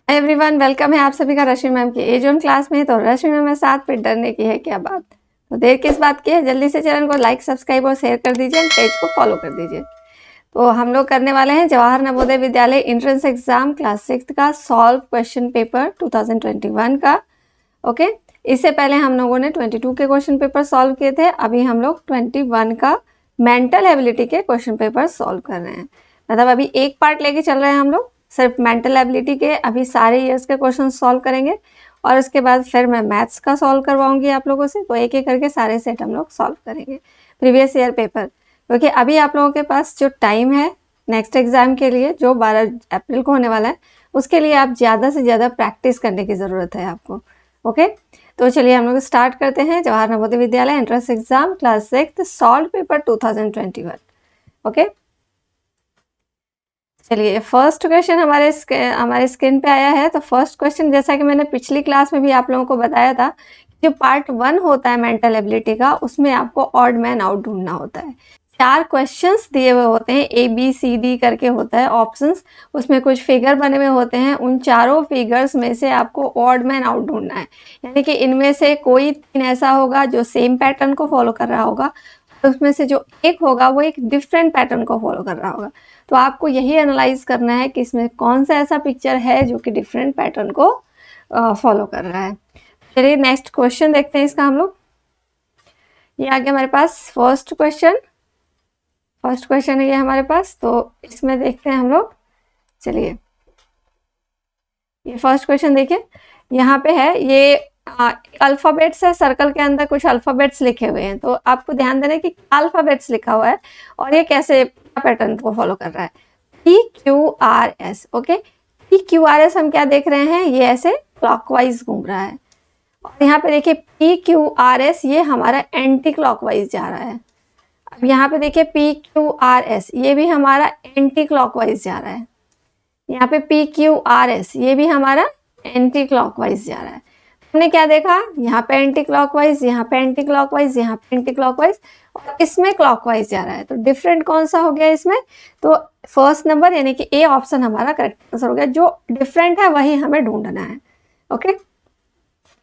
Everyone welcome है आप सभी का रश्मि मैम की एज ऑन क्लास में। तो रश्मि मैम के साथ फिर डरने की है क्या बात। तो देर किस बात की है, जल्दी से चैनल को लाइक सब्सक्राइब और शेयर कर दीजिए, पेज को फॉलो कर दीजिए। तो हम लोग करने वाले हैं Jawahar Navodaya Vidyalaya entrance exam class 6 का सॉल्व क्वेश्चन पेपर 2021 का। ओके, इससे पहले हम लोगों ने 22 के क्वेश्चन पेपर सॉल्व किए थे। अभी हम लोग 21 का मेंटल एबिलिटी के क्वेश्चन पेपर सॉल्व कर रहे हैं। मतलब अभी एक पार्ट लेके चल रहे हैं हम लोग, सिर्फ मेंटल एबिलिटी के अभी सारे ईयर्स के क्वेश्चन सॉल्व करेंगे और उसके बाद फिर मैं मैथ्स का सॉल्व करवाऊंगी आप लोगों से। तो एक एक करके सारे सेट हम लोग सॉल्व करेंगे प्रीवियस ईयर पेपर, क्योंकि अभी आप लोगों के पास जो टाइम है नेक्स्ट एग्जाम के लिए जो 12 अप्रैल को होने वाला है, उसके लिए आप ज़्यादा से ज़्यादा प्रैक्टिस करने की ज़रूरत है आपको। ओके, तो चलिए हम लोग स्टार्ट करते हैं Jawahar Navodaya Vidyalaya entrance exam class 6 solve paper 2021। Okay, चलिए फर्स्ट क्वेश्चन हमारे स्क्रीन पे आया है। तो फर्स्ट क्वेश्चन, जैसा कि मैंने पिछली क्लास में भी आप लोगों को बताया था, जो पार्ट 1 होता है मेंटल एबिलिटी का, उसमें आपको ऑड मैन आउट ढूंढना होता है। 4 क्वेश्चंस दिए हुए होते हैं, ABCD करके होता है ऑप्शंस, उसमें कुछ फिगर बने हुए होते हैं। उन चारों फिगर्स में से आपको ऑड मैन आउट ढूंढना है, यानी कि इनमें से कोई 3 ऐसा होगा जो सेम पैटर्न को फॉलो कर रहा होगा, तो उसमें से जो एक होगा वो एक डिफरेंट पैटर्न को फॉलो कर रहा होगा। तो आपको यही एनालाइज करना है कि इसमें कौन सा ऐसा पिक्चर है जो कि डिफरेंट पैटर्न को फॉलो कर रहा है। चलिए नेक्स्ट क्वेश्चन देखते हैं इसका हम लोग। ये आ गया हमारे पास फर्स्ट क्वेश्चन है ये हमारे पास। तो इसमें देखते हैं हम लोग। चलिए ये फर्स्ट क्वेश्चन देखिए, यहाँ पे है ये अल्फ़ाबेट्स है, सर्कल के अंदर कुछ अल्फ़ाबेट्स लिखे हुए हैं। तो आपको ध्यान देना है कि अल्फ़ाबेट्स लिखा हुआ है और ये कैसे पैटर्न को फॉलो कर रहा है। PQRS। ओके, PQRS हम क्या देख रहे हैं, ये ऐसे क्लॉकवाइज घूम रहा है। और यहाँ पे देखिए PQRS ये हमारा एंटी क्लॉकवाइज जा रहा है। अब यहाँ पे देखिए PQRS ये भी हमारा एंटी क्लॉकवाइज जा रहा है। यहाँ पे PQRS ये भी हमारा एंटी क्लॉकवाइज जा रहा है। हमने क्या देखा, यहाँ पे एंटी क्लॉकवाइज, यहाँ पे एंटी क्लॉकवाइज, यहाँ पे एंटी क्लॉकवाइज और इसमें क्लॉकवाइज जा रहा है। तो डिफरेंट कौन सा हो गया इसमें, तो फर्स्ट नंबर यानी कि ए ऑप्शन हमारा करेक्ट आंसर हो गया। जो डिफरेंट है वही हमें ढूंढना है। ओके,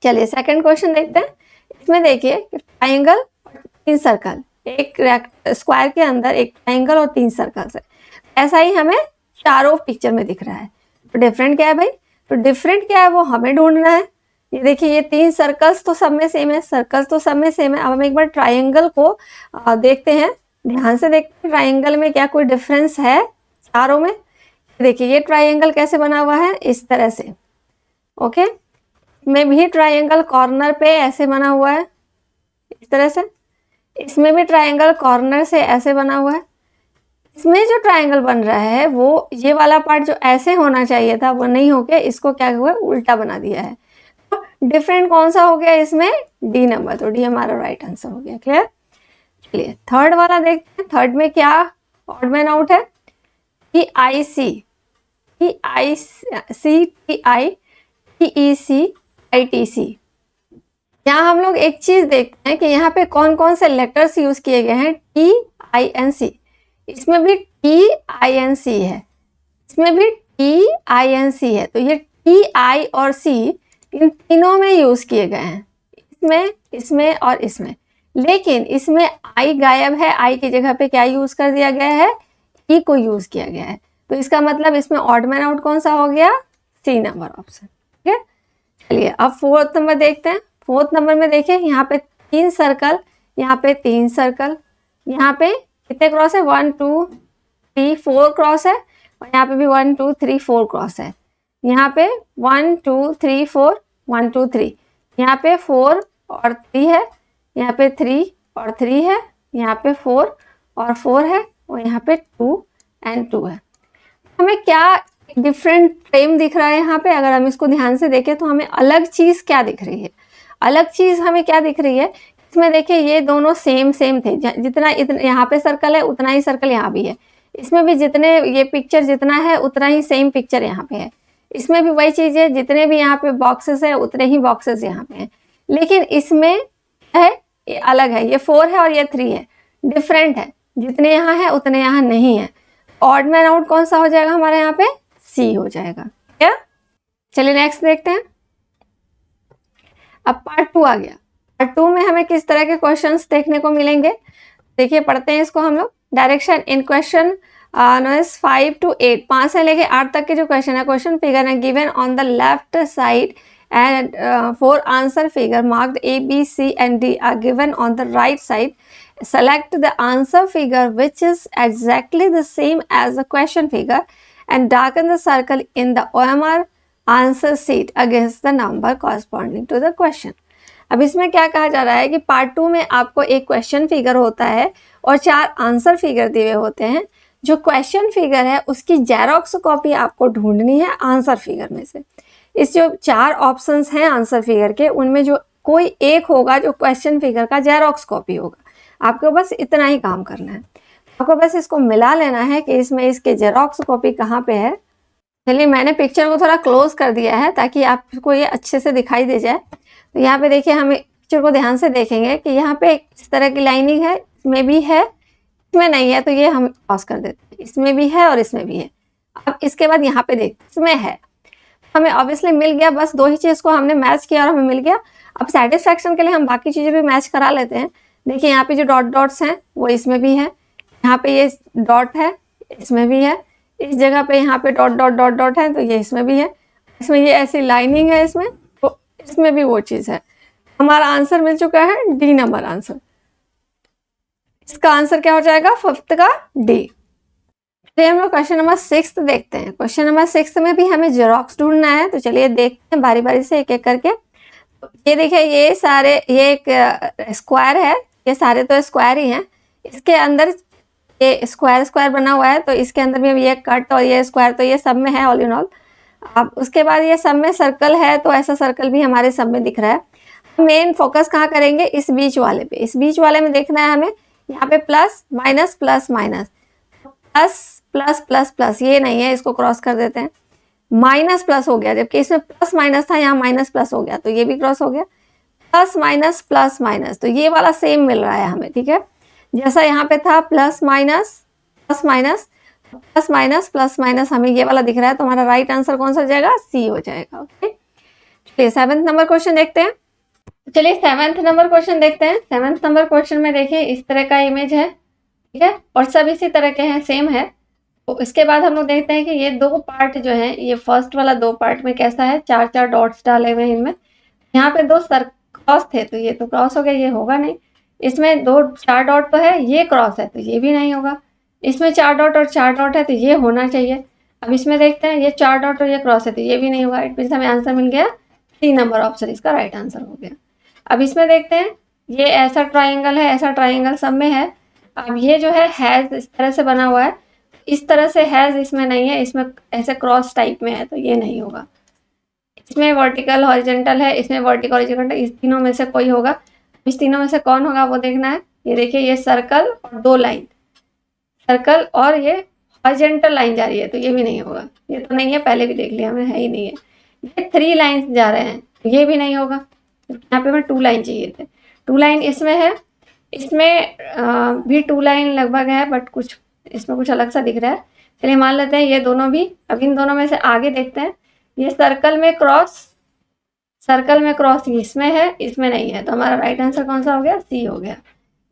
चलिए सेकंड क्वेश्चन देखते हैं। इसमें देखिए ट्राइंगल और 3 सर्कल, एक स्क्वायर के अंदर एक ट्राइंगल और 3 सर्कल्स है। ऐसा ही हमें चारों पिक्चर में दिख रहा है। तो डिफरेंट क्या है भाई, तो डिफरेंट क्या है वो हमें ढूंढना है। ये देखिए ये 3 सर्कल्स तो सब में सेम है, सर्कल्स तो सब में सेम है। अब हम एक बार ट्राइंगल को देखते हैं, ध्यान से देखते हैं ट्राइंगल में क्या कोई डिफरेंस है चारों में। देखिए ये ट्राइंगल कैसे बना हुआ है, इस तरह से। ओके, में भी ट्राइंगल कॉर्नर पे ऐसे बना हुआ है, इस तरह से। इसमें भी ट्राइंगल कॉर्नर से ऐसे बना हुआ है। इसमें जो ट्राइंगल बन रहा है वो ये वाला पार्ट जो ऐसे होना चाहिए था वो नहीं होके इसको क्या हुआ, उल्टा बना दिया है। तो डिफरेंट कौन सा हो गया इसमें, डी नंबर। तो डी हमारा राइट आंसर हो गया। क्लियर। चलिए थर्ड वाला देखते हैं। थर्ड में क्या ऑड मैन आउट है, TIC, यहाँ हम लोग एक चीज देखते हैं कि यहाँ पे कौन कौन से लेटर्स यूज किए गए हैं। TINC, इसमें भी TINC है, इसमें भी TINC है। तो ये TI और C इन तीनों में यूज किए गए हैं, इसमें और इसमें। लेकिन इसमें I गायब है, I की जगह पे क्या यूज कर दिया गया है, E को यूज किया गया है। तो इसका मतलब इसमें ऑड मैन आउट कौन सा हो गया, C नंबर ऑप्शन। ठीक है, चलिए अब फोर्थ नंबर देखते हैं। फोर्थ नंबर में देखिए यहाँ पे 3 सर्कल, यहाँ पे 3 सर्कल, यहाँ पे कितने क्रॉस है, 1 2 3 4 क्रॉस है और यहाँ पे भी 1 2 3 4 क्रॉस है। यहाँ पे 1 2 3 4 1 2 3, यहाँ पे 4 और 3 है, यहाँ पे 3 और 3 है, यहाँ पे 4 और 4 है और यहाँ पे 2 and 2 है। हमें क्या डिफरेंट फ्रेम दिख रहा है यहाँ पे, अगर हम इसको ध्यान से देखें तो हमें अलग चीज क्या दिख रही है, अलग चीज हमें क्या दिख रही है। इसमें देखिए ये दोनों सेम थे, जितना यहाँ पे सर्कल है उतना ही सर्कल यहाँ भी है। इसमें भी जितने ये पिक्चर जितना है उतना ही सेम पिक्चर यहाँ पे है। इसमें भी वही चीज है, जितने भी यहाँ पे बॉक्सेस है उतने ही बॉक्सेस यहाँ पे हैं। लेकिन इसमें है ये अलग है, ये 4 है और ये 3 है, डिफरेंट है। जितने यहाँ है उतने यहाँ नहीं है। ऑड मैन आउट कौन सा हो जाएगा हमारे यहाँ पे, C हो जाएगा। क्या, चलिए नेक्स्ट देखते हैं। अब पार्ट 2 आ गया। पार्ट 2 में हमें किस तरह के क्वेश्चंस देखने को मिलेंगे, देखिए पढ़ते हैं इसको हम लोग। Direction in question nos 5 to 8, 5 से लेके 8 तक के जो क्वेश्चन है, क्वेश्चन फिगर है given on the left side and 4 answer figure marked A, B, C and D are given on the right side. Select the answer figure which is exactly the same as the question figure and darken the circle in the OMR answer sheet against the number corresponding to the question. अब इसमें क्या कहा जा रहा है कि part 2 में आपको एक क्वेश्चन फिगर होता है और 4 आंसर फिगर दिए होते हैं। जो क्वेश्चन फिगर है उसकी जेरोक्स कॉपी आपको ढूंढनी है आंसर फिगर में से। इस जो 4 ऑप्शंस हैं आंसर फिगर के, उनमें जो कोई एक होगा जो क्वेश्चन फिगर का जेरोक्स कॉपी होगा। आपको बस इतना ही काम करना है, आपको बस इसको मिला लेना है कि इसमें इसके जेरोक्स कॉपी कहाँ पे है। चलिए मैंने पिक्चर को थोड़ा क्लोज कर दिया है ताकि आपको ये अच्छे से दिखाई दे जाए। तो यहाँ पे देखिए, हम पिक्चर को ध्यान से देखेंगे कि यहाँ पे इस तरह की लाइनिंग है, इसमें भी है, इसमें नहीं है, तो ये हम क्रॉस कर देते हैं। इसमें भी है और इसमें भी है। अब इसके बाद यहाँ पे देखते, इसमें है, हमें ऑब्वियसली मिल गया, बस 2 ही चीज़ को हमने मैच किया और हमें मिल गया। अब सेटिस्फैक्शन के लिए हम बाकी चीज़ें भी मैच करा लेते हैं। देखिए यहाँ पे जो डॉट डॉट्स हैं वो इसमें भी है, यहाँ पे ये डॉट है, इसमें भी है, इस जगह पे यहाँ पे डॉट डॉट डॉट डॉट है तो ये इसमें भी है, इसमें ये ऐसी लाइनिंग है इसमें, तो इसमें भी वो चीज़ है। हमारा आंसर मिल चुका है डी नंबर आंसर। इसका आंसर क्या हो जाएगा, 5th का डी। चलिए हम लोग क्वेश्चन नंबर 6 देखते हैं। क्वेश्चन नंबर 6 में भी हमें जेरोक्स ढूंढना है, तो चलिए देखते हैं बारी बारी से एक एक करके। ये देखिए, ये सारे, ये एक स्क्वायर है, ये सारे तो स्क्वायर ही हैं। इसके अंदर ये स्क्वायर स्क्वायर बना हुआ है, तो इसके अंदर भी ये कट और ये स्क्वायर, तो ये सब में है ऑल इन ऑल। अब उसके बाद ये सब में सर्कल है, तो ऐसा सर्कल भी हमारे सब में दिख रहा है। मेन फोकस कहाँ करेंगे, इस बीच वाले पे। इस बीच वाले में देखना है हमें, यहाँ पे plus minus plus minus, plus plus plus plus, ये नहीं है, इसको क्रॉस कर देते हैं। माइनस प्लस हो गया, जबकि इसमें प्लस माइनस था, यहाँ माइनस प्लस हो गया, तो ये भी क्रॉस हो गया। प्लस माइनस, तो ये वाला सेम मिल रहा है हमें, ठीक है। जैसा यहाँ पे था plus minus plus minus plus minus plus minus, हमें ये वाला दिख रहा है, तो हमारा राइट आंसर कौन सा हो जाएगा, सी हो जाएगा। ओके, चलिए 7th नंबर क्वेश्चन देखते हैं। चलिए 7th नंबर क्वेश्चन देखते हैं। 7th नंबर क्वेश्चन में देखिए इस तरह का इमेज है, ठीक है, और सब इसी तरह के हैं, सेम है। तो इसके बाद हम लोग देखते हैं कि ये 2 पार्ट जो है, ये फर्स्ट वाला 2 पार्ट में कैसा है, 4 डॉट्स डाले हुए हैं इनमें। यहाँ पे 2 क्रॉस थे, तो ये तो क्रॉस हो गया, ये होगा नहीं। इसमें 4 डॉट तो है, ये क्रॉस है, तो ये भी नहीं होगा। इसमें 4 डॉट और 4 डॉट है, तो ये होना चाहिए। अब इसमें देखते हैं, ये 4 डॉट और ये क्रॉस है, तो ये भी नहीं होगा। इट मीन्स हमें आंसर मिल गया 3 नंबर ऑप्शन इसका राइट आंसर हो गया। अब इसमें देखते हैं, ये ऐसा ट्राइंगल है, ऐसा ट्राइंगल सब में है। अब ये जो है हैज इस तरह से बना हुआ है, इस तरह से हैज इसमें नहीं है, इसमें ऐसे क्रॉस टाइप में है, तो ये नहीं होगा। इसमें वर्टिकल हॉरिजॉन्टल है, इसमें वर्टिकल हॉरिजॉन्टल, इस तीनों में से कोई होगा। इस तीनों में से कौन होगा वो देखना है। ये देखिए, ये सर्कल और 2 लाइन, सर्कल और ये हॉरिजॉन्टल लाइन जा रही है, तो ये भी नहीं होगा। ये तो नहीं है, पहले भी देख लिया हमने, है ही नहीं है। ये 3 लाइन जा रहे हैं, तो ये भी नहीं होगा। यहाँ पे हमें 2 लाइन चाहिए थे, 2 लाइन इसमें है, इसमें भी 2 लाइन लगभग है, बट कुछ इसमें कुछ अलग सा दिख रहा है। चलिए मान लेते हैं ये दोनों भी। अब इन दोनों में से आगे देखते हैं, ये सर्कल में क्रॉस इसमें है, इसमें नहीं है, तो हमारा राइट आंसर कौन सा हो गया, सी हो गया।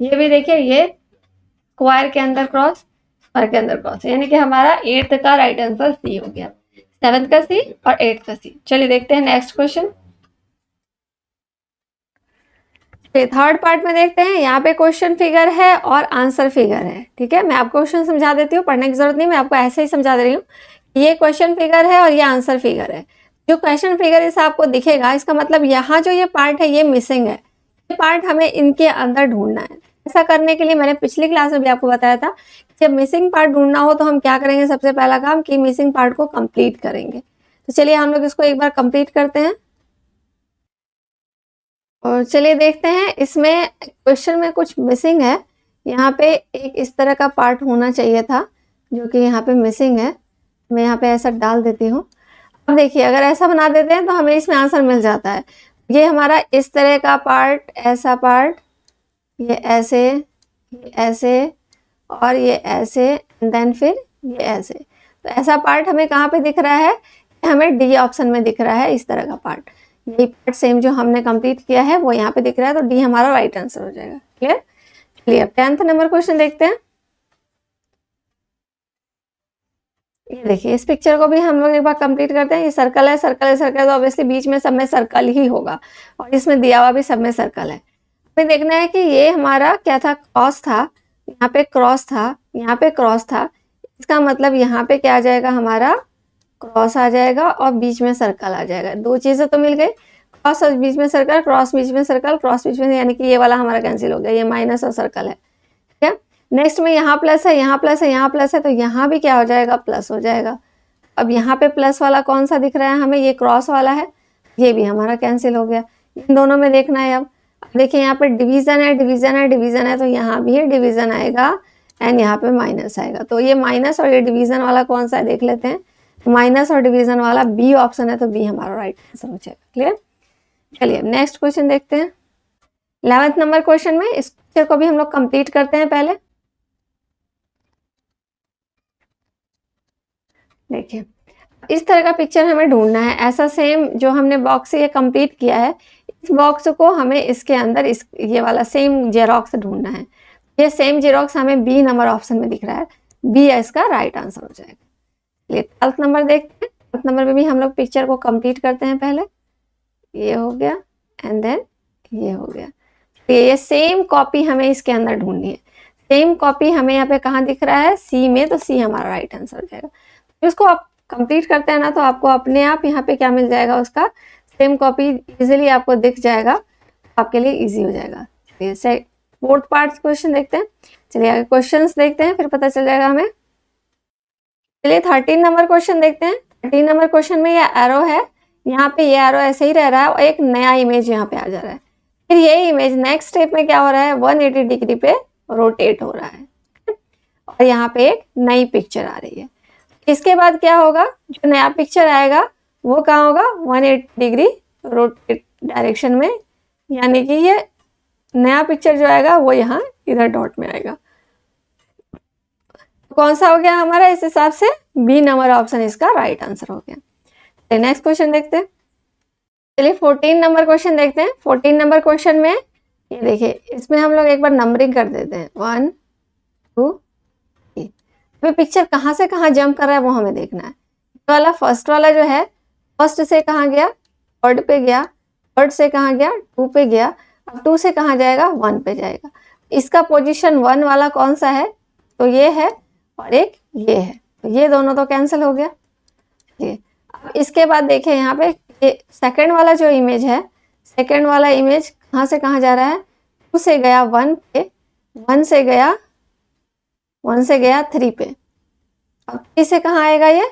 ये भी देखिए, ये स्क्वायर के अंदर क्रॉस, स्क्वायर के अंदर क्रॉस, यानी कि हमारा 8th का राइट आंसर सी हो गया। 7th का सी और 8th का सी। चलिए देखते हैं नेक्स्ट क्वेश्चन। 3rd पार्ट में देखते हैं। यहाँ पे क्वेश्चन फिगर है और आंसर फिगर है, ठीक है। मैं आपको क्वेश्चन समझा देती हूँ, पढ़ने की जरूरत नहीं, मैं आपको ऐसे ही समझा दे रही हूँ। ये क्वेश्चन फिगर है और ये आंसर फिगर है। जो क्वेश्चन फिगर इसे आपको दिखेगा, इसका मतलब यहाँ जो ये पार्ट है ये मिसिंग है, ये पार्ट हमें इनके अंदर ढूंढना है। ऐसा करने के लिए मैंने पिछली क्लास में भी आपको बताया था, जब मिसिंग पार्ट ढूंढना हो तो हम क्या करेंगे, सबसे पहला काम कि मिसिंग पार्ट को कंप्लीट करेंगे। तो चलिए हम लोग इसको एक बार कंप्लीट करते हैं और चलिए देखते हैं। इसमें क्वेश्चन में कुछ मिसिंग है, यहाँ पे एक इस तरह का पार्ट होना चाहिए था जो कि यहाँ पे मिसिंग है। मैं यहाँ पे ऐसा डाल देती हूँ। अब देखिए, अगर ऐसा बना देते हैं तो हमें इसमें आंसर मिल जाता है। ये हमारा इस तरह का पार्ट, ऐसा पार्ट, ये ऐसे और ये ऐसे, देन फिर ये ऐसे। तो ऐसा पार्ट हमें कहाँ पे दिख रहा है, हमें डी ऑप्शन में दिख रहा है इस तरह का पार्ट, यही पार्ट सेम जो हमने कंप्लीट किया है वो यहाँ पे दिख रहा है, तो डी हमारा राइट आंसर हो जाएगा। क्लियर? चलिए अब 10th नंबर क्वेश्चन देखते हैं। ये देखिए इस पिक्चर को भी हम लोग एक बार कंप्लीट करते हैं। ये सर्कल है, सर्कल है, सर्कल, तो ऑब्वियसली बीच में सब में सर्कल ही होगा और इसमें दिया हुआ भी सब में सर्कल है। हमें देखना है कि ये हमारा क्या था, क्रॉस था, यहाँ पे क्रॉस था, यहाँ पे क्रॉस था, इसका मतलब यहाँ पे क्या आ जाएगा, हमारा क्रॉस आ जाएगा और बीच में सर्कल आ जाएगा। दो चीजें तो मिल गई, क्रॉस और बीच में सर्कल, क्रॉस बीच में सर्कल, क्रॉस बीच में, यानी कि ये वाला हमारा कैंसिल हो गया, ये माइनस और सर्कल है। ठीक है, नेक्स्ट में यहाँ प्लस है, यहाँ प्लस है, यहाँ प्लस है, तो यहाँ भी क्या हो जाएगा, प्लस हो जाएगा। अब यहाँ पे प्लस वाला कौन सा दिख रहा है हमें, ये क्रॉस वाला है, ये भी हमारा कैंसिल हो गया। इन दोनों में देखना है। अब देखिए यहाँ पे डिवीजन है, डिवीजन है, डिवीजन है, तो यहाँ भी डिवीजन आएगा एंड यहाँ पे माइनस आएगा। तो ये माइनस और ये डिवीजन वाला कौन सा है देख लेते हैं। माइनस और डिवीजन वाला बी ऑप्शन है, तो बी हमारा राइट आंसर हो जाएगा। क्लियर? चलिए नेक्स्ट क्वेश्चन देखते हैं। 11th नंबर क्वेश्चन में इस पिक्चर को भी हम लोग कंप्लीट करते हैं। पहले देखिए इस तरह का पिक्चर हमें ढूंढना है, ऐसा सेम जो हमने बॉक्स से ये कंप्लीट किया है, इस बॉक्स को हमें इसके अंदर इस ये वाला सेम जेरोक्स ढूंढना है। ये सेम जेरोक्स हमें बी नंबर ऑप्शन में दिख रहा है, बी इसका राइट आंसर हो जाएगा। चलिए 12th नंबर देखते हैं। 12th नंबर में भी हम लोग पिक्चर को कंप्लीट करते हैं। पहले ये हो गया एंड देन ये हो गया। ये सेम कॉपी हमें इसके अंदर ढूंढनी है। सेम कॉपी हमें यहाँ पे कहाँ दिख रहा है, सी में, तो सी हमारा राइट आंसर हो जाएगा। इसको आप कंप्लीट करते हैं ना, तो आपको अपने आप यहाँ पे क्या मिल जाएगा, उसका सेम कॉपी इजीली आपको दिख जाएगा, आपके लिए इजी हो जाएगा। चलिए 4th पार्ट क्वेश्चन देखते हैं। चलिए आगे क्वेश्चंस देखते हैं, फिर पता चल जाएगा हमें। चलिए 13 नंबर क्वेश्चन देखते हैं। 13 नंबर क्वेश्चन में ये एरो है, यहाँ पे ये एरो ऐसे ही रह रहा है और एक नया इमेज यहाँ पे आ जा रहा है। फिर ये इमेज नेक्स्ट स्टेप में क्या हो रहा है, 180 डिग्री पे रोटेट हो रहा है और यहाँ पे एक नई पिक्चर आ रही है। इसके बाद क्या होगा, जो नया पिक्चर आएगा वो कहाँ होगा, 180 डिग्री रोटेट डायरेक्शन में, यानी कि ये नया पिक्चर जो आएगा वो यहाँ इधर डॉट में आएगा। कौन सा हो गया हमारा, इस हिसाब से बी नंबर ऑप्शन इसका राइट आंसर हो गया। नेक्स्ट क्वेश्चन देखते हैं। चलिए 14 नंबर क्वेश्चन देखते हैं। 14 नंबर क्वेश्चन में ये देखिए, इसमें हम लोग एक बार नंबरिंग कर देते हैं, 1 2 3। अभी पिक्चर कहाँ से कहाँ जंप कर रहा है वो हमें देखना है। वाला फर्स्ट वाला जो है, फर्स्ट से कहाँ गया, थर्ड पे गया, थर्ड से कहाँ गया, 2 पे गया, अब 2 से कहाँ जाएगा, 1 पे जाएगा। इसका पोजीशन 1 वाला कौन सा है, तो ये है और एक ये है, तो ये दोनों तो कैंसिल हो गया। ये अब इसके बाद देखें यहाँ पे, ये सेकंड वाला जो इमेज है, सेकंड वाला इमेज कहाँ से कहाँ जा रहा है, 2 से गया 1 पे, 1 से गया 3 पे, अब 3 से कहाँ आएगा, ये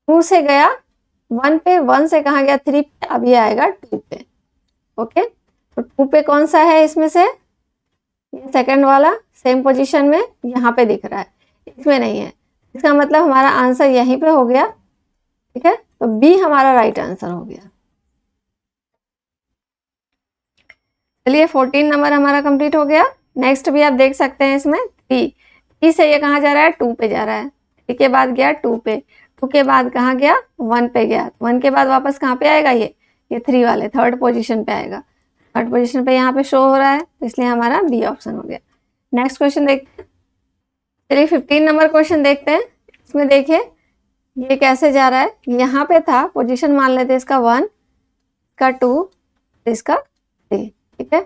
2 से गया 1 पे, 1 से कहाँ गया 3 पे, अब ये आएगा 2 पे। ओके, तो 2 पे कौन सा है इसमें से, ये सेकंड वाला सेम पोजीशन में यहाँ पे दिख रहा है, इसमें नहीं है। इसका मतलब हमारा आंसर यहीं पे हो गया। ठीक है, तो बी हमारा राइट आंसर हो गया। चलिए 14 नंबर हमारा कंप्लीट हो गया। नेक्स्ट भी आप देख सकते हैं इसमें 3 से ये कहाँ जा रहा है, 2 पे जा रहा है, 3 के बाद गया 2 पे, 2 के बाद कहाँ गया, 1 पे गया, 1 के बाद वापस कहाँ पे आएगा, ये 3 वाले थर्ड पोजीशन पे आएगा। थर्ड पोजीशन पे यहाँ पे शो हो रहा है, इसलिए हमारा बी ऑप्शन हो गया। नेक्स्ट क्वेश्चन देखते हैं। चलिए 15 नंबर क्वेश्चन देखते हैं। इसमें देखिए ये कैसे जा रहा है, यहाँ पे था पोजीशन मान लेते हैं इसका 1, इसका 2, इसका 3। ठीक है,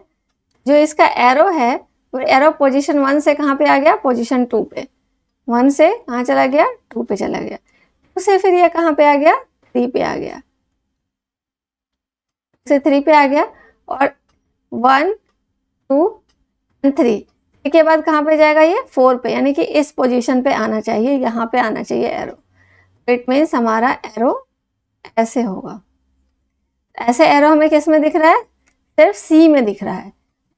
जो इसका एरो है वो एरो पोजीशन 1 से कहाँ पे आ गया, पोजीशन 2 पे, 1 से कहाँ चला गया, 2 पे चला गया, 2 से फिर ये कहाँ पे आ गया, 3 पे आ गया, से 3 पे आ गया और 1 2 3 के बाद कहाँ पे जाएगा, ये 4 पे, यानी कि इस पोजीशन पे आना चाहिए, यहाँ पे आना चाहिए एरो। इट मीन्स हमारा एरो ऐसे होगा। ऐसे एरो हमें किस में दिख रहा है, सिर्फ सी में दिख रहा है।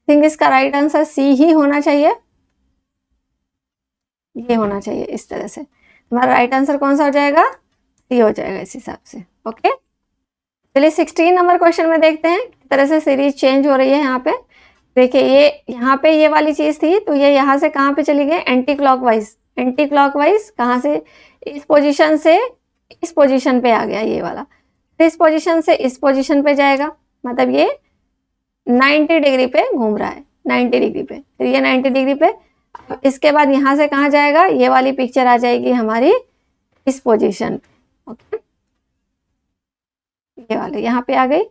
थिंक इसका राइट आंसर सी ही होना चाहिए, ये होना चाहिए इस तरह से। हमारा राइट आंसर कौन सा हो जाएगा, सी हो जाएगा इस हिसाब से। ओके, चलिए 16 नंबर क्वेश्चन में देखते हैं किस तरह से सीरीज चेंज हो रही है। यहाँ पे देखिए, ये यहाँ पे ये वाली चीज थी, तो ये यहाँ से कहाँ पे चली गई, एंटी क्लॉकवाइज। एंटी क्लॉकवाइज कहाँ से, इस पोजीशन से इस पोजीशन पे आ गया ये वाला, इस पोजीशन से इस पोजीशन पे जाएगा, मतलब ये 90 डिग्री पे घूम रहा है, 90 डिग्री पे, फिर ये 90 डिग्री पे। इसके बाद यहाँ से कहाँ जाएगा, ये वाली पिक्चर आ जाएगी हमारी इस पोजीशन पे, ओके, ये वाले यहाँ पे आ गई।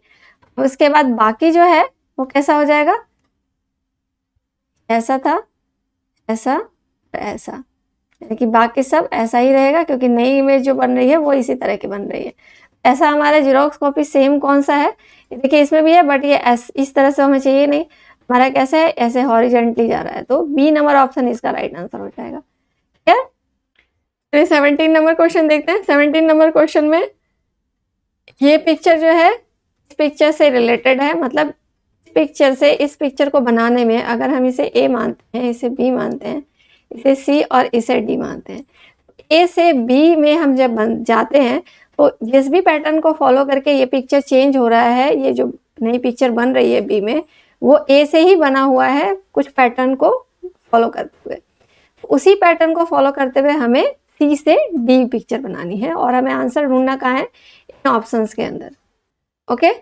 उसके बाद बाकी जो है वो कैसा हो जाएगा, ऐसा था, ऐसा, ऐसा, यानी कि बाकी सब ऐसा ही रहेगा, क्योंकि नई इमेज जो बन रही है वो इसी तरह की बन रही है। ऐसा हमारा जेरोक्स कॉपी सेम कौन सा है, देखिए इसमें भी है, बट ये इस तरह से हमें चाहिए नहीं, हमारा कैसे है, ऐसे हॉरिजेंटली जा रहा है, तो बी नंबर ऑप्शन इसका राइट आंसर हो जाएगा। ठीक है, 17 नंबर क्वेश्चन देखते हैं। 17 नंबर क्वेश्चन में ये पिक्चर जो है इस पिक्चर से रिलेटेड है, मतलब पिक्चर से इस पिक्चर को बनाने में अगर हम इसे ए मानते हैं, इसे बी मानते हैं, इसे सी और इसे डी मानते हैं, ए से बी में हम जब बन जाते हैं तो जिस भी पैटर्न को फॉलो करके ये पिक्चर चेंज हो रहा है, ये जो नई पिक्चर बन रही है बी में, वो ए से ही बना हुआ है कुछ पैटर्न को फॉलो करते हुए। उसी पैटर्न को फॉलो करते हुए हमें सी से डी पिक्चर बनानी है, और हमें आंसर ढूंढना कहाँ है, इन ऑप्शंस के अंदर। ओके,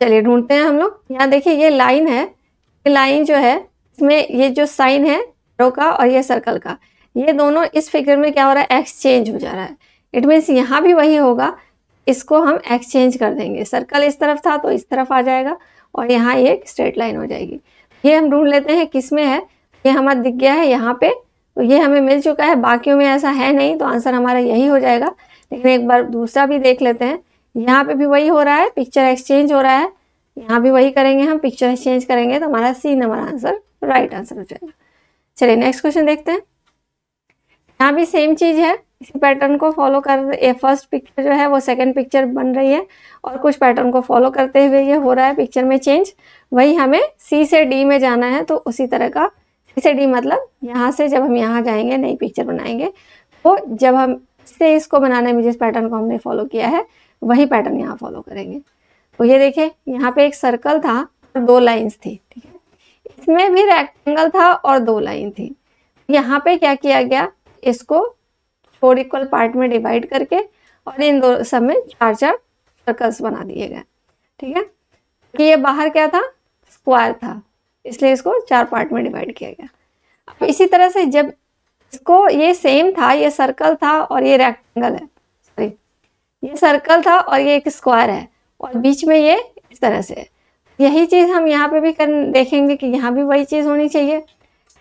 चलिए ढूंढते हैं हम लोग। यहाँ देखिए ये लाइन है, ये लाइन जो है इसमें ये जो साइन है एरो का और ये सर्कल का, ये दोनों इस फिगर में क्या हो रहा है, एक्सचेंज हो जा रहा है। इट मीन्स यहाँ भी वही होगा, इसको हम एक्सचेंज कर देंगे, सर्कल इस तरफ था तो इस तरफ आ जाएगा, और यहाँ ये एक स्ट्रेट लाइन हो जाएगी। ये हम ढूंढ लेते हैं किस में है, ये हमारा दिख गया है यहाँ पे, तो ये हमें मिल चुका है, बाकियों में ऐसा है नहीं, तो आंसर हमारा यही हो जाएगा। लेकिन एक बार दूसरा भी देख लेते हैं, यहाँ पे भी वही हो रहा है, पिक्चर एक्सचेंज हो रहा है, यहाँ भी वही करेंगे, हम पिक्चर एक्सचेंज करेंगे, तो हमारा C number answer right answer हो जाएगा। चलिए नेक्स्ट क्वेश्चन देखते हैं। यहाँ भी सेम चीज़ है, इसी पैटर्न को फॉलो कर फर्स्ट पिक्चर जो है वो सेकंड पिक्चर बन रही है, और कुछ पैटर्न को फॉलो करते हुए ये हो रहा है पिक्चर में चेंज। वही हमें सी से डी में जाना है, तो उसी तरह का सी से डी, मतलब यहाँ से जब हम यहाँ जाएंगे नई पिक्चर बनाएंगे, तो जब हम से इसको बनाने में जिस पैटर्न को हमने फॉलो किया है वही पैटर्न यहाँ फॉलो करेंगे। तो ये देखिए यहाँ पे एक सर्कल था और दो लाइन्स थी, ठीक है, इसमें भी रेक्टेंगल था और दो लाइन थी। यहाँ पे क्या किया गया, इसको 4 इक्वल पार्ट में डिवाइड करके और इन दो सब में 4-4 सर्कल्स बना दिए गए, ठीक है, कि ये बाहर क्या था, स्क्वायर था, इसलिए इसको 4 पार्ट में डिवाइड किया गया। अब इसी तरह से जब इसको ये सेम था, ये सर्कल था और ये रेक्टेंगल है, सॉरी ये सर्कल था और ये एक स्क्वायर है, और बीच में ये इस तरह से है। यही चीज़ हम यहाँ पे भी देखेंगे कि यहाँ भी वही चीज़ होनी चाहिए।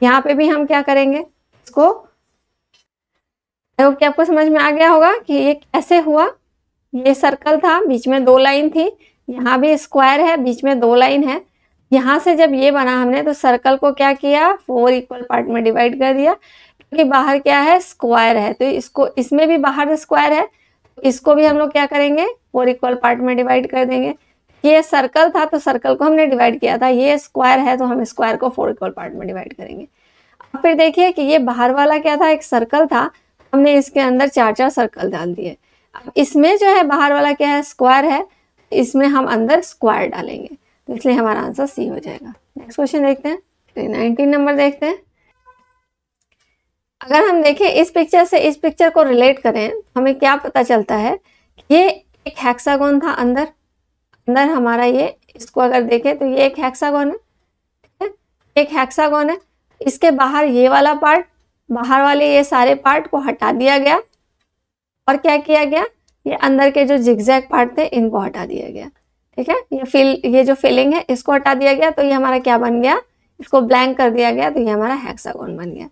यहाँ पे भी हम क्या करेंगे, इसको कि आपको समझ में आ गया होगा कि ये कैसे हुआ। ये सर्कल था, बीच में 2 लाइन थी, यहाँ भी स्क्वायर है, बीच में 2 लाइन है। यहाँ से जब ये बना हमने, तो सर्कल को क्या किया, 4 इक्वल पार्ट में डिवाइड कर दिया, क्योंकि बाहर क्या है, स्क्वायर है, तो इसको इसमें भी बाहर स्क्वायर है, तो इसको भी हम लोग क्या करेंगे, 4 इक्वल पार्ट में डिवाइड कर देंगे। ये सर्कल था तो सर्कल को हमने डिवाइड किया था, ये स्क्वायर है तो हम स्क्वायर को 4 इक्वल पार्ट में डिवाइड करेंगे। अब फिर देखिए कि ये बाहर वाला क्या था, एक सर्कल था, हमने इसके अंदर 4-4 सर्कल डाल दिए। अब इसमें जो है बाहर वाला क्या है, स्क्वायर है, इसमें हम अंदर स्क्वायर डालेंगे, तो इसलिए हमारा आंसर सी हो जाएगा। नेक्स्ट क्वेश्चन देखते हैं, 19 नंबर देखते हैं। अगर हम देखें इस पिक्चर से इस पिक्चर को रिलेट करें, हमें क्या पता चलता है, ये एक हेक्सागोन था, अंदर हमारा ये, इसको अगर देखें तो ये एक हेक्सागोन है, ठीक है, एक हेक्सागोन है, इसके बाहर ये वाला पार्ट, बाहर वाले ये सारे पार्ट को हटा दिया गया, और क्या किया गया, ये अंदर के जो जिगजैग पार्ट थे इनको हटा दिया गया, ठीक है, ये जो फिलिंग है इसको हटा दिया गया, तो ये हमारा क्या बन गया, इसको ब्लैंक कर दिया गया, तो ये हमारा हेक्सागोन बन गया।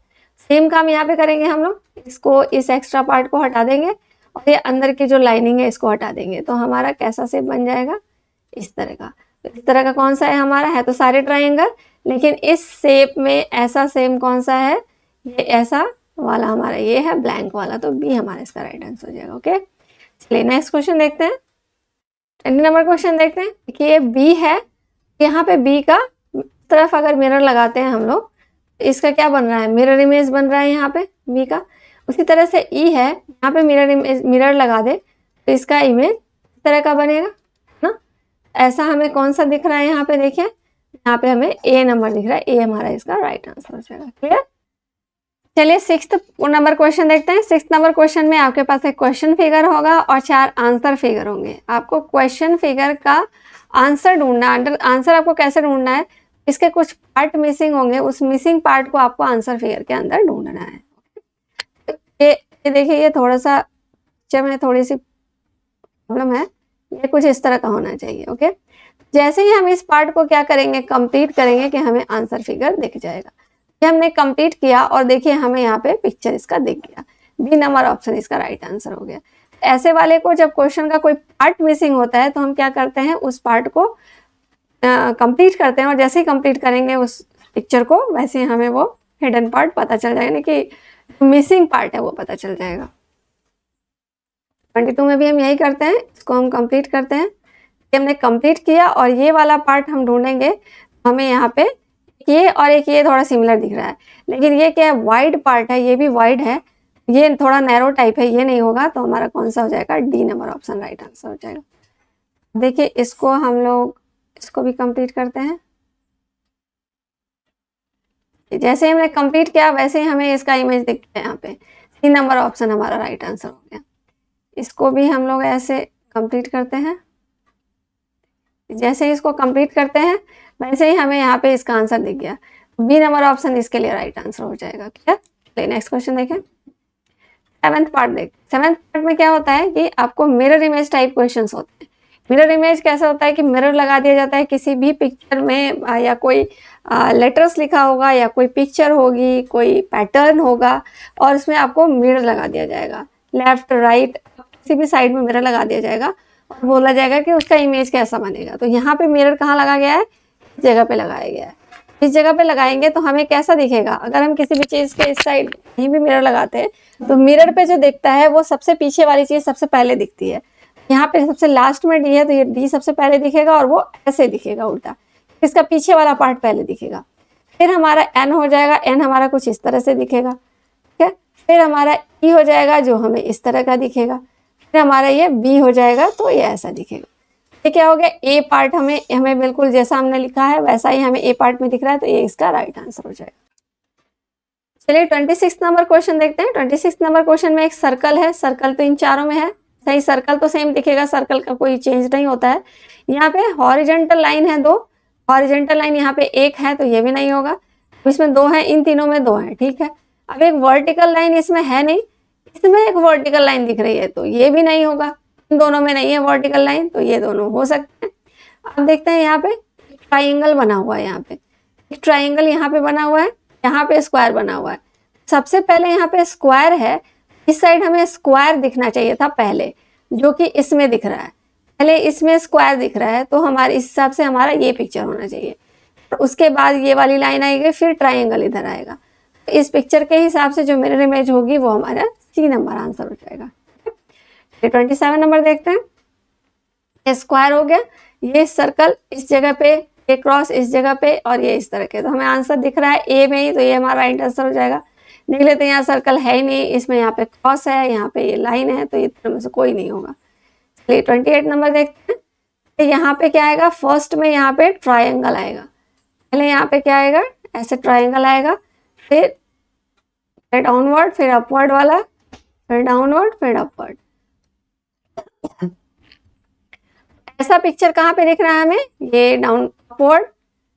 सेम काम यहाँ पे करेंगे हम लोग, इसको इस एक्स्ट्रा पार्ट को हटा देंगे और ये अंदर की जो लाइनिंग है इसको हटा देंगे, तो हमारा कैसा शेप बन जाएगा, इस तरह का। तो इस तरह का कौन सा है हमारा, है तो सारे ट्राइंगल, लेकिन इस शेप में ऐसा सेम कौन सा है, ये ऐसा वाला हमारा ये है ब्लैंक वाला, तो बी हमारा इसका राइट आंसर हो जाएगा। ओके, चलिए नेक्स्ट क्वेश्चन देखते हैं। 20 नंबर क्वेश्चन देखते हैं कि ये बी है, यहाँ पे बी का तरफ अगर मिरर लगाते हैं हम लोग, इसका क्या बन रहा है, मिरर इमेज बन रहा है यहाँ पे बी का। उसी तरह से ई है, यहाँ पे मिरर लगा दे तो इसका इमेज इस तरह का बनेगा ना। ऐसा हमें कौन सा दिख रहा है यहाँ पे, देखिए यहाँ पे हमें ए नंबर दिख रहा है, ए हमारा इसका राइट आंसर हो जाएगा। क्लियर, चलिए 6th नंबर क्वेश्चन देखते हैं। 6th नंबर क्वेश्चन में आपके पास एक क्वेश्चन फिगर होगा और 4 आंसर फिगर होंगे। आपको क्वेश्चन फिगर का आंसर ढूंढना है। आंसर आपको कैसे ढूंढना है, इसके कुछ पार्ट मिसिंग होंगे, उस मिसिंग पार्ट को आपको आंसर फिगर के अंदर ढूंढना है। ये देखिए, ये थोड़ा सा पिक्चर में थोड़ी सी प्रॉब्लम है, ये कुछ इस तरह का होना चाहिए। ओके, जैसे ही हम इस पार्ट को क्या करेंगे, कंप्लीट करेंगे कि हमें आंसर फिगर दिख जाएगा। ये हमने कंप्लीट किया और देखिए हमें यहाँ पे पिक्चर इसका दिख गया। बी नंबर ऑप्शन इसका राइट आंसर हो गया। ऐसे वाले को जब क्वेश्चन का कोई पार्ट मिसिंग होता है तो हम क्या करते हैं, उस पार्ट को कंप्लीट करते हैं और जैसे ही कंप्लीट करेंगे उस पिक्चर को, वैसे ही हमें वो हिडन पार्ट पता चल जाएगा, यानी कि मिसिंग पार्ट है वो पता चल जाएगा। 22 में भी हम यही करते हैं, इसको हम कंप्लीट करते हैं। ये हमने कंप्लीट किया और ये वाला पार्ट हम ढूंढेंगे, हमें यहाँ पे ये और एक ये थोड़ा सिमिलर दिख रहा है, लेकिन ये क्या है, वाइड पार्ट है, ये भी वाइड है, ये थोड़ा नैरो टाइप है, ये नहीं होगा। तो हमारा कौन सा हो जाएगा, D number option right answer हो जाएगा। देखिए इसको हम लोग इसको भी कंप्लीट करते हैं। जैसे ही हमने कंप्लीट किया वैसे ही हमें इसका इमेज दिखता है यहाँ पे, सी नंबर ऑप्शन हमारा राइट आंसर हो गया। इसको भी हम लोग ऐसे कंप्लीट करते हैं। जैसे ही इसको कंप्लीट करते हैं वैसे ही हमें यहाँ पे इसका आंसर दिख गया। बी नंबर ऑप्शन इसके लिए राइट आंसर हो जाएगा। क्लियर? चलिए नेक्स्ट क्वेश्चन देखें। 7th पार्ट देख। 7th पार्ट में क्या होता है कि आपको मिरर इमेज टाइप क्वेश्चंस होते हैं। मिरर इमेज कैसा होता है कि मिरर लगा दिया जाता है किसी भी पिक्चर में, या कोई लेटर्स लिखा होगा या कोई पिक्चर होगी, कोई पैटर्न होगा और उसमें आपको मिरर लगा दिया जाएगा, लेफ्ट राइट किसी भी साइड में मिरर लगा दिया जाएगा और बोला जाएगा कि उसका इमेज कैसा बनेगा। तो यहाँ पे मिरर कहाँ लगा गया है, इस जगह पे लगाया गया है। इस जगह पे लगाएंगे तो हमें कैसा दिखेगा, अगर हम किसी भी चीज के इस साइड कहीं भी मिरर लगाते हैं तो मिरर पे जो दिखता है वो सबसे पीछे वाली चीज सबसे पहले दिखती है। यहाँ पे सबसे लास्ट में डी है तो ये डी सबसे पहले दिखेगा और वो ऐसे दिखेगा उल्टा, इसका पीछे वाला पार्ट पहले दिखेगा। फिर हमारा एन हो जाएगा, एन हमारा कुछ इस तरह से दिखेगा, ठीक है। फिर हमारा ई हो जाएगा जो हमें इस तरह का दिखेगा। फिर हमारा ये बी हो जाएगा तो ये ऐसा दिखेगा। ये क्या हो गया, ए पार्ट हमें बिल्कुल जैसा हमने लिखा है वैसा ही हमें ए पार्ट में दिख रहा है, तो ये इसका राइट आंसर हो जाएगा। चलिए 26 नंबर क्वेश्चन देखते हैं। 26 नंबर क्वेश्चन में एक सर्कल है, सर्कल तो इन चारों में है, सही, सर्कल तो सेम दिखेगा, सर्कल का कोई चेंज नहीं होता है। यहाँ पे हॉरिजेंटल लाइन है 2, हॉरिजेंटल लाइन यहाँ पे एक है तो ये भी नहीं होगा, इसमें 2 है, इन तीनों में 2 है, ठीक है। अब एक वर्टिकल लाइन इसमें है नहीं, इसमें एक वर्टिकल लाइन दिख रही है तो ये भी नहीं होगा, इन दोनों में नहीं है वर्टिकल लाइन तो ये दोनों हो सकते हैं। अब देखते हैं यहाँ पे ट्राइंगल बना हुआ है, यहाँ पे ट्राइंगल यहाँ पे बना हुआ है, यहाँ पे स्क्वायर बना हुआ है। सबसे पहले यहाँ पे स्क्वायर है, इस साइड हमें स्क्वायर दिखना चाहिए था पहले, जो कि इसमें दिख रहा है, पहले इसमें स्क्वायर दिख रहा है तो हमारे इस हिसाब से हमारा ये पिक्चर होना चाहिए। उसके बाद ये वाली लाइन आएगी, फिर ट्राइंगल इधर आएगा, तो इस पिक्चर के हिसाब से जो मिरर इमेज होगी वो हमारा सी नंबर आंसर हो जाएगा। 27 नंबर देखते हैं। ये स्क्वायर हो गया, ये सर्कल इस जगह पे, ये क्रॉस इस जगह पे और ये इस तरह के, तो हमें आंसर दिख रहा है ए में ही, तो ये हमारा राइट आंसर हो जाएगा। निकले तो यहाँ सर्कल है ही नहीं, इसमें यहाँ पे क्रॉस है, यहाँ पे ये लाइन है, तो ये में से कोई नहीं होगा। चलिए 28 नंबर देखते हैं। तो यहाँ पे क्या आएगा, फर्स्ट में यहाँ पे ट्राइंगल आएगा, पहले यहाँ पे क्या आएगा, ऐसे ट्राइंगल आएगा, फिर डाउनवर्ड, फिर अपवर्ड वाला, फिर डाउनवर्ड, फिर अपवर्ड। ऐसा पिक्चर कहाँ पे दिख रहा है हमें, ये डाउन अपवर्ड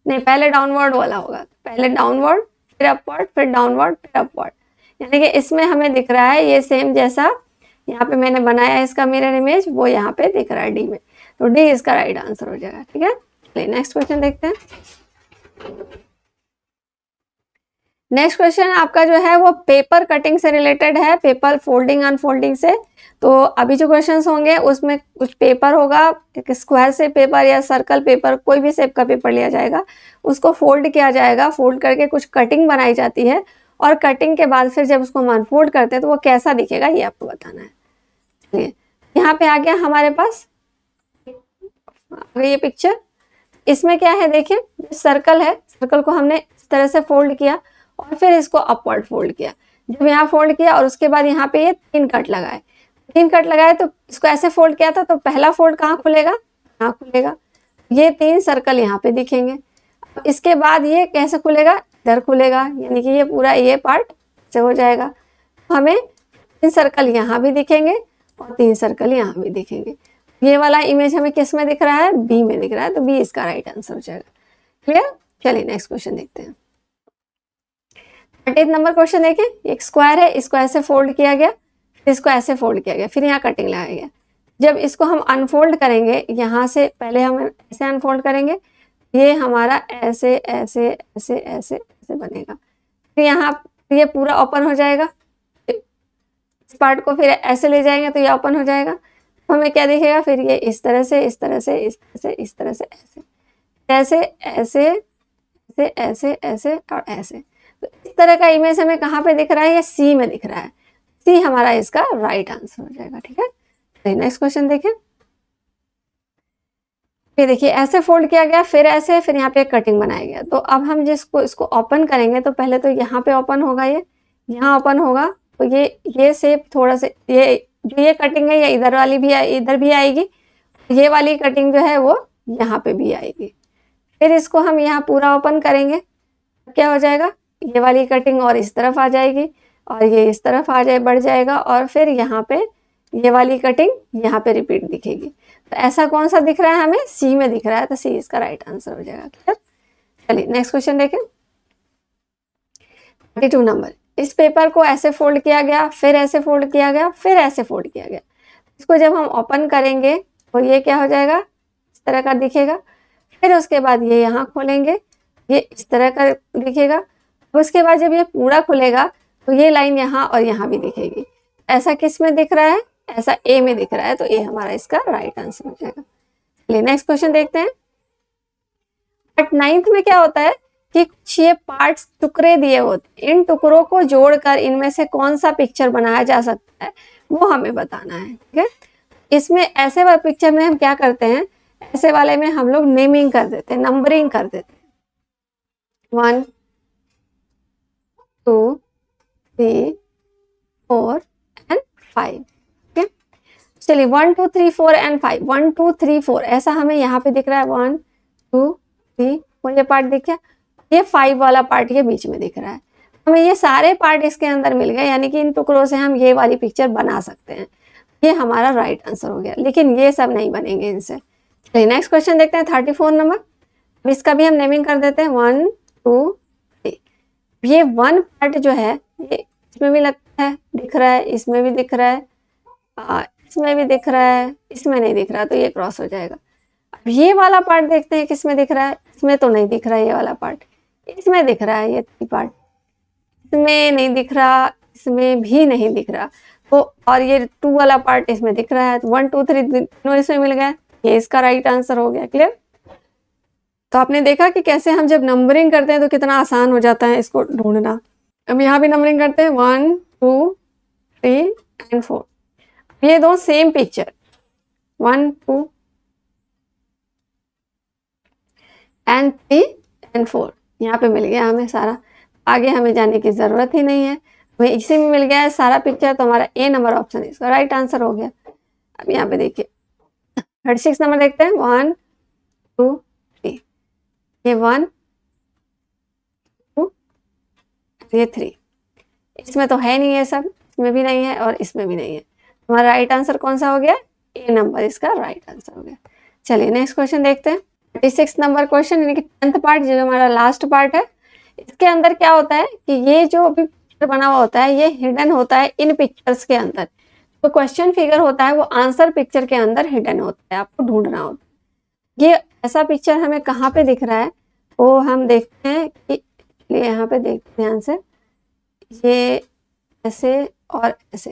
नहीं, पहले डाउनवर्ड वाला होगा, पहले डाउनवर्ड फिर अपवर्ड फिर डाउनवर्ड फिर अपवर्ड, यानी कि इसमें हमें दिख रहा है ये सेम जैसा यहाँ पे मैंने बनाया है इसका मिरर इमेज, वो यहाँ पे दिख रहा है डी में, तो डी इसका राइट आंसर हो जाएगा। ठीक है, चलिए नेक्स्ट क्वेश्चन देखते हैं। नेक्स्ट क्वेश्चन आपका जो है वो पेपर कटिंग से रिलेटेड है, पेपर फोल्डिंग अनफोल्डिंग से। तो अभी जो क्वेश्चंस होंगे उसमें कुछ पेपर होगा, एक स्क्वायर से पेपर या सर्कल पेपर, कोई भी शेप का पेपर लिया जाएगा, उसको फोल्ड किया जाएगा, फोल्ड करके कुछ कटिंग बनाई जाती है और कटिंग के बाद फिर जब उसको हम अनफोल्ड करते हैं तो वो कैसा दिखेगा ये आपको बताना है। चलिए यहाँ पे आ गया हमारे पास ये पिक्चर, इसमें क्या है देखिए, सर्कल है, सर्कल को हमने इस तरह से फोल्ड किया और फिर इसको अपवर्ड फोल्ड किया। जब यहाँ फोल्ड किया और उसके बाद यहाँ पे ये 3 कट लगाए, 3 कट लगाए तो इसको ऐसे फोल्ड किया था, तो पहला फोल्ड कहाँ खुलेगा, यहाँ खुलेगा, ये 3 सर्कल यहाँ पे दिखेंगे। इसके बाद ये कैसे खुलेगा, इधर खुलेगा, यानी कि ये पूरा ये पार्ट से हो जाएगा। हमें 3 सर्कल यहाँ भी दिखेंगे और 3 सर्कल यहाँ भी दिखेंगे। ये वाला इमेज हमें किस में दिख रहा है, बी में दिख रहा है, तो बी इसका राइट आंसर हो जाएगा। क्लियर? चलिए नेक्स्ट क्वेश्चन देखते हैं। 38 नंबर क्वेश्चन देखें, एक स्क्वायर है, इसको ऐसे फोल्ड किया गया, इसको ऐसे फोल्ड किया गया, फिर यहाँ कटिंग लगाया गया। जब इसको हम अनफोल्ड करेंगे, यहाँ से पहले हम ऐसे अनफोल्ड करेंगे, ये हमारा ऐसे ऐसे ऐसे ऐसे ऐसे बनेगा, फिर यहाँ ये पूरा ओपन हो जाएगा। इस पार्ट को फिर ऐसे ले जाएंगे तो ये ओपन हो जाएगा, तो हमें क्या दिखेगा, फिर ये इस तरह से इस तरह से इस तरह से इस तरह से ऐसे ऐसे ऐसे ऐसे ऐसे ऐसे और ऐसे। तो इस तरह का इमेज हमें कहाँ पे दिख रहा है, ये सी में दिख रहा है। सी हमारा इसका राइट आंसर हो जाएगा। ठीक है, नेक्स्ट क्वेश्चन देखें। ये देखिए ऐसे फोल्ड किया गया, फिर ऐसे, फिर यहाँ पे कटिंग बनाया गया। तो अब हम जिसको इसको ओपन करेंगे तो पहले तो यहाँ पे ओपन होगा, ये यहाँ ओपन होगा, तो ये शेप थोड़ा सा, ये जो ये कटिंग है ये इधर वाली भी इधर भी आएगी, ये वाली कटिंग जो है वो यहाँ पे भी आएगी। फिर इसको हम यहाँ पूरा ओपन करेंगे, क्या हो जाएगा, ये वाली कटिंग और इस तरफ आ जाएगी और ये इस तरफ आ जाए बढ़ जाएगा, और फिर यहाँ पे ये वाली कटिंग यहाँ पे रिपीट दिखेगी। तो ऐसा कौन सा दिख रहा है हमें, सी में दिख रहा है, तो सी इसका राइट आंसर हो जाएगा। क्लियर? चलिए नेक्स्ट क्वेश्चन देखें। 32 नंबर, इस पेपर को ऐसे फोल्ड किया गया, फिर ऐसे फोल्ड किया गया, फिर ऐसे फोल्ड किया गया। इसको जब हम ओपन करेंगे तो ये क्या हो जाएगा, इस तरह का दिखेगा। फिर उसके बाद ये यहाँ खोलेंगे, ये इस तरह का दिखेगा। उसके बाद जब ये पूरा खुलेगा तो ये लाइन यहाँ और यहाँ भी दिखेगी। ऐसा किस में दिख रहा है, ऐसा ए में दिख रहा है, तो ए हमारा इसका राइट आंसर हो जाएगा। चलिए नेक्स्ट क्वेश्चन देखते हैं। बट 9th में क्या होता है कि कुछ ये पार्ट्स टुकड़े दिए होते हैं, इन टुकड़ों को जोड़कर इनमें से कौन सा पिक्चर बनाया जा सकता है वो हमें बताना है। ठीक है, इसमें ऐसे वाले पिक्चर में हम क्या करते हैं, ऐसे वाले में हम लोग नेमिंग कर देते हैं, नंबरिंग कर देते हैं, 1 2 3 4 एंड 5। चलिए 1 2 3 4 एंड 5, 1 2 3 4 ऐसा हमें यहाँ पे दिख रहा है, 1 2 3 4 ये पार्ट दिख गया, ये 5 वाला पार्ट ये बीच में दिख रहा है। हमें ये सारे पार्ट इसके अंदर मिल गए, यानी कि इन टुकड़ों से हम ये वाली पिक्चर बना सकते हैं। ये हमारा राइट आंसर हो गया, लेकिन ये सब नहीं बनेंगे इनसे। चलिए नेक्स्ट क्वेश्चन देखते हैं, 34 नंबर। इसका भी हम नेमिंग कर देते हैं, 1 2 3। ये 1 पार्ट जो है ये इसमें भी लगता है, दिख रहा है, इसमें भी दिख रहा है, इसमें भी दिख रहा है, इसमें नहीं दिख रहा, तो ये क्रॉस हो जाएगा। अब ये वाला पार्ट देखते हैं किसमें दिख रहा है, इसमें तो नहीं दिख रहा है, ये वाला पार्ट इसमें दिख रहा है, ये पार्ट इसमें नहीं दिख रहा, इसमें भी नहीं दिख रहा, तो और ये 2 वाला पार्ट इसमें दिख रहा है, तो 1 2 3 तीनों इसमें मिल गया, ये इसका राइट आंसर हो गया। क्लियर? तो आपने देखा कि कैसे हम जब नंबरिंग करते हैं तो कितना आसान हो जाता है इसको ढूंढना। अब यहाँ भी नंबरिंग करते हैं, 1 2 3 एंड 4। ये दो सेम पिक्चर, 1 2 एंड 3 एंड 4 यहाँ पे मिल गया हमें सारा, आगे हमें जाने की जरूरत ही नहीं है, हमें इसी में मिल गया है सारा पिक्चर, तो हमारा ए नंबर ऑप्शन इसका राइट आंसर हो गया। अब यहाँ पे देखिए 36 नंबर देखते हैं, 1 2 3, ये 1 2 ये 3, इसमें तो है नहीं, ये सब इसमें भी नहीं है और इसमें भी नहीं है, हमारा राइट आंसर कौन सा हो गया, ए नंबर इसका राइट आंसर हो गया। चलिए नेक्स्ट क्वेश्चन देखते हैं, 36 नंबर क्वेश्चन, यानी कि 10th पार्ट जो हमारा लास्ट पार्ट है। इसके अंदर क्या होता है कि ये जो अभी पिक्चर बना हुआ होता है ये हिडन होता है इन पिक्चर्स के अंदर, तो क्वेश्चन फिगर होता है वो आंसर पिक्चर के अंदर हिडन होता है, आपको ढूंढना होता है। ये ऐसा पिक्चर हमें कहाँ पे दिख रहा है, वो हम देखते हैं कि यहाँ पे देखते हैं ध्यान से, ये ऐसे और ऐसे,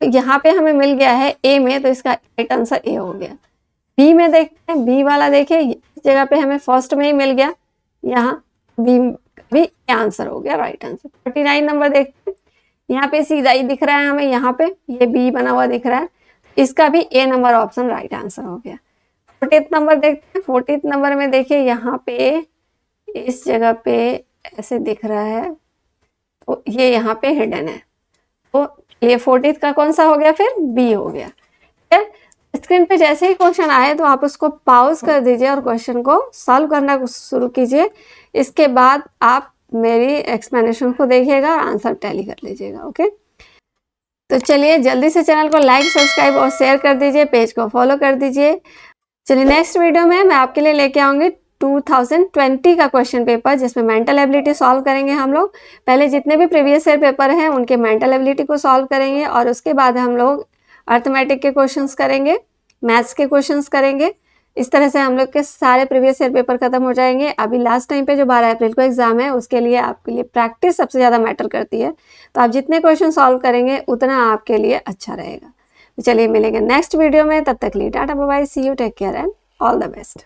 तो यहाँ पे हमें मिल गया है ए में, तो इसका राइट आंसर ए हो गया। बी में देखते हैं, बी वाला देखिए इस जगह पे हमें फर्स्ट में ही मिल गया, यहाँ बी भी आंसर हो गया राइट आंसर। 39 नंबर देखते हैं, यहाँ पे सीधा ही दिख रहा है हमें, यहाँ पे ये बी बना हुआ दिख रहा है, इसका भी ए नंबर ऑप्शन राइट आंसर हो गया। 40th नंबर देखते हैं, 40th नंबर में देखिए यहाँ पे इस जगह पे ऐसे दिख रहा है, तो ये यहाँ पे हिडन है, तो ये 40th का कौन सा हो गया, फिर बी हो गया। स्क्रीन पे जैसे ही क्वेश्चन आए तो आप उसको पॉज कर दीजिए और क्वेश्चन को सॉल्व करना शुरू कीजिए। इसके बाद आप मेरी एक्सप्लेनेशन को देखिएगा और आंसर टैली कर लीजिएगा। ओके, तो चलिए जल्दी से चैनल को लाइक, सब्सक्राइब और शेयर कर दीजिए, पेज को फॉलो कर दीजिए। चलिए नेक्स्ट वीडियो में मैं आपके लिए लेके आऊँगी 2020 का क्वेश्चन पेपर, जिसमें मेंटल एबिलिटी सॉल्व करेंगे हम लोग। पहले जितने भी प्रीवियस ईयर पेपर हैं उनके मेंटल एबिलिटी को सॉल्व करेंगे और उसके बाद हम लोग अर्थमेटिक के क्वेश्चंस करेंगे, मैथ्स के क्वेश्चंस करेंगे। इस तरह से हम लोग के सारे प्रीवियस ईयर पेपर खत्म हो जाएंगे। अभी लास्ट टाइम पे जो 12 अप्रैल को एग्जाम है उसके लिए आपके लिए प्रैक्टिस सबसे ज़्यादा मैटर करती है, तो आप जितने क्वेश्चन सॉल्व करेंगे उतना आपके लिए अच्छा रहेगा। तो चलिए मिलेंगे नेक्स्ट वीडियो में, तब तक के लिए tata bye bye, see you, take care and all the best.